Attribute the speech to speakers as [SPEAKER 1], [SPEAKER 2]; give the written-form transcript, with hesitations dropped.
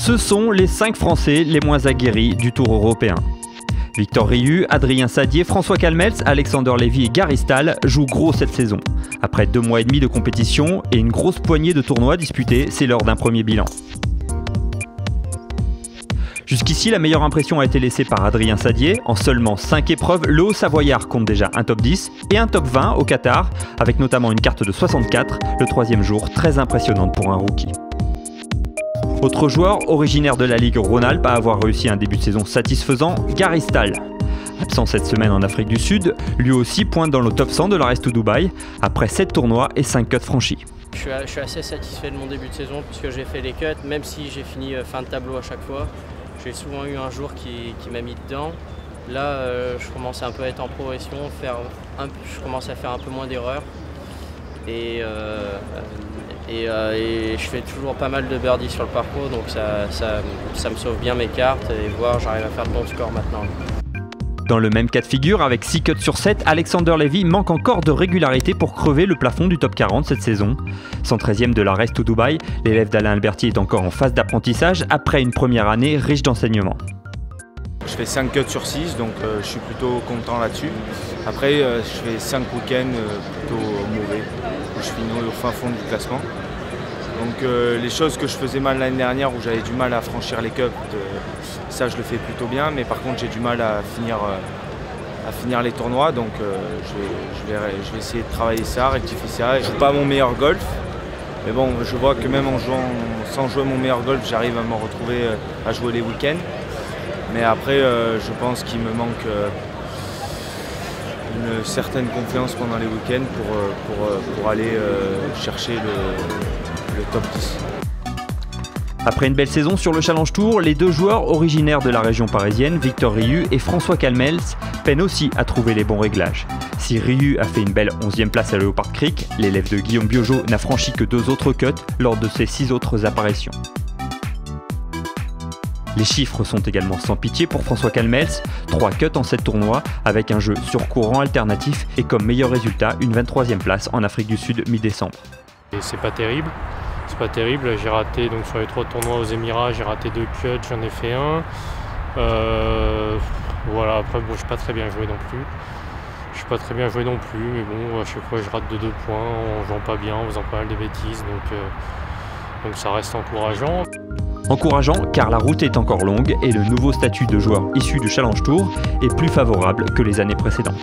[SPEAKER 1] Ce sont les 5 Français les moins aguerris du Tour européen. Victor Riu, Adrien Sadier, François Calmels, Alexander Lévy et Gary Stahl jouent gros cette saison. Après 2 mois et demi de compétition et une grosse poignée de tournois disputés, c'est l'heure d'un premier bilan. Jusqu'ici, la meilleure impression a été laissée par Adrien Sadier. En seulement 5 épreuves, le Haut-Savoyard compte déjà un top 10 et un top 20 au Qatar, avec notamment une carte de 64, le 3e jour, très impressionnante pour un rookie. Autre joueur, originaire de la Ligue Rhône-Alpes à avoir réussi un début de saison satisfaisant, Gary Stahl. Absent cette semaine en Afrique du Sud, lui aussi pointe dans le top 100 de la Race to Dubaï, après 7 tournois et 5 cuts franchis.
[SPEAKER 2] Je suis assez satisfait de mon début de saison puisque j'ai fait les cuts, même si j'ai fini fin de tableau à chaque fois. J'ai souvent eu un jour qui m'a mis dedans. Là, je commence un peu à être en progression, je commence à faire un peu moins d'erreurs. Et je fais toujours pas mal de birdies sur le parcours, donc ça me sauve bien mes cartes et j'arrive à faire de bons scores maintenant.
[SPEAKER 1] Dans le même cas de figure, avec 6 cuts sur 7, Alexander Lévy manque encore de régularité pour crever le plafond du top 40 cette saison. 113e de la Race to Dubaï, l'élève d'Alain Alberti est encore en phase d'apprentissage après une première année riche d'enseignements.
[SPEAKER 3] Je fais 5 cuts sur 6, donc je suis plutôt content là-dessus. Après, je fais 5 week-ends plutôt mauvais, où je finis au fin fond du classement. Donc les choses que je faisais mal l'année dernière, où j'avais du mal à franchir les cuts, ça je le fais plutôt bien, mais par contre j'ai du mal à finir les tournois, donc je vais essayer de travailler ça, rectifier ça. Je ne joue pas mon meilleur golf, mais bon, je vois que même sans jouer mon meilleur golf, j'arrive à me retrouver à jouer les week-ends. Mais après, je pense qu'il me manque une certaine confiance pendant les week-ends pour aller chercher le top 10.
[SPEAKER 1] Après une belle saison sur le Challenge Tour, les 2 joueurs originaires de la région parisienne, Victor Riu et François Calmels, peinent aussi à trouver les bons réglages. Si Riu a fait une belle 11e place à Leopard Creek, l'élève de Guillaume Biojo n'a franchi que 2 autres cuts lors de ses 6 autres apparitions. Les chiffres sont également sans pitié pour François Calmels, 3 cuts en 7 tournois avec un jeu sur courant alternatif et comme meilleur résultat une 23e place en Afrique du Sud mi-décembre.
[SPEAKER 4] C'est pas terrible, j'ai raté donc sur les 3 tournois aux Émirats, j'ai raté 2 cuts, j'en ai fait un. Voilà, après bon, je suis pas très bien joué non plus. Mais bon, à chaque fois je rate de 2 points, en jouant pas bien, en faisant pas mal de bêtises, donc ça reste encourageant.
[SPEAKER 1] Encourageant car la route est encore longue et le nouveau statut de joueur issu du Challenge Tour est plus favorable que les années précédentes.